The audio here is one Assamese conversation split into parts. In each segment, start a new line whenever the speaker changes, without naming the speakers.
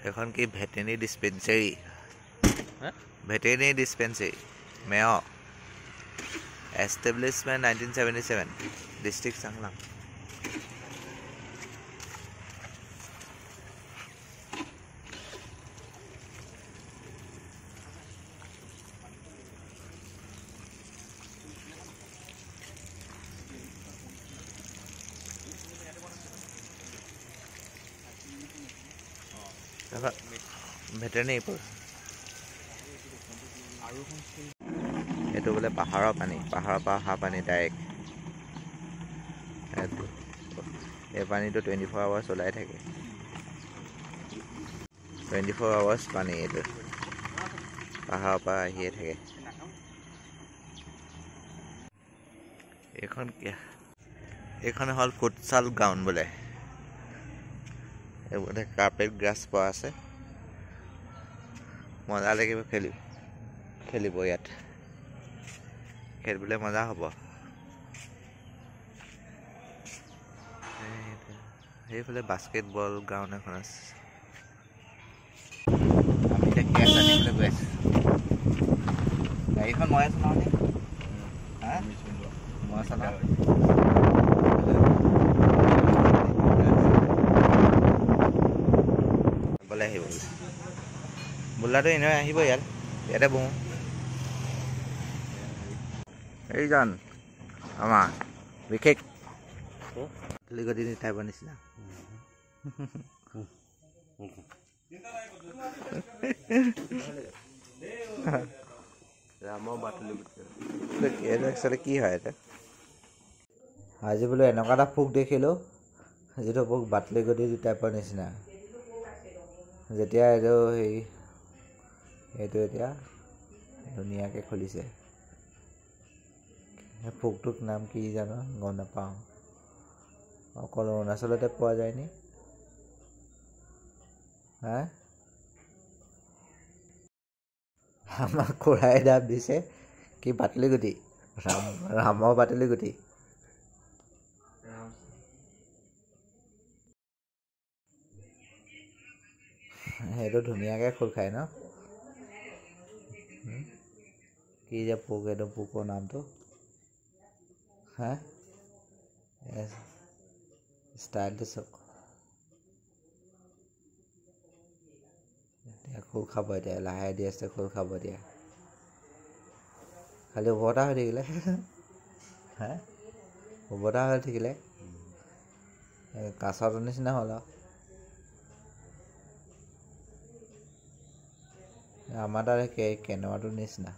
এখন কি veterinary ডিস্পেন্সাৰী veterinary ডিস্পেন্সাৰী মেয় establishment 1977 district Changlang veterinary এইটো বোলে পাহাৰৰ পানী পাহাৰৰ পৰা অহা পানী ডাইৰেক্ট এই পানীটো 24 আৱাৰ্ছ ওলাই থাকে 24 আৱাৰ্ছ পানী এইটো পাহাৰৰ পৰা আহিয়ে থাকে এইখন হ'ল ফুটছাল গ্ৰাউণ্ড বোলে এইবোলে কাৰ্পেট গ্ৰাছ পোৱা আছে মজা লাগিব খেলিব ইয়াত খেলিবলৈ মজা হ'ব সেইফালে বাস্কেটবল গ্ৰাউণ্ড এখন আছে আমি এতিয়া কেছ আনিবলৈ গৈ আছোঁ গাড়ীখন মই চলাওঁ নে মই চলাওঁ বোলে আহিব বোলাটো এনেই আহিব ইয়াতে বহোঁ এইজন আমাৰ বিশেষ লিগতি টাইপৰ নিচিনা কি হয় এটা আজি বোলো এনেকুৱা এটা পোক দেখিলোঁ যিটো পোক বাটলি গতি টাইপৰ নিচিনা যেতিয়া এইটো এতিয়া ধুনীয়াকৈ খুলিছে পোকটোৰ নাম কি জানো গম নাপাওঁ অকল অৰুণাচলতে পোৱা যায় নি আমাক খুৰাই দাম দিছে কি বাটলি গুটি ৰামৰ বাটলি গুটি সেইটো ধুনীয়াকৈ খোল খায় ন কি যে পোক এইটো পোকৰ নামটো ষ্টাইলটো চাওক এতিয়া খোল খাব এতিয়া লাহে দি আছে খোল খাব এতিয়া খালি উভতা হৈ থাকিলে উভতা হৈ থাকিলে কাছৰ নিচিনা হ'ল আৰু আমাৰ তাত কেনেৱাটোৰ নিচিনা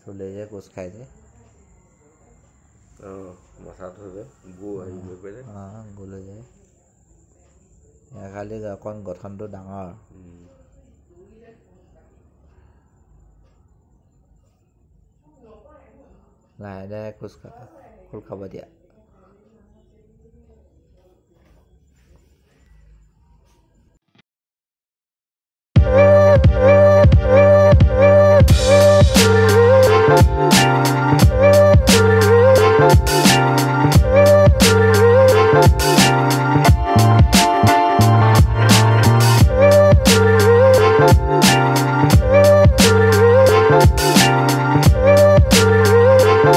চুলে যে কোচ খাই যে গো লৈ যায় খালি অকণ গঠনটো ডাঙৰ লাহে লাহে খোল খাব দিয়া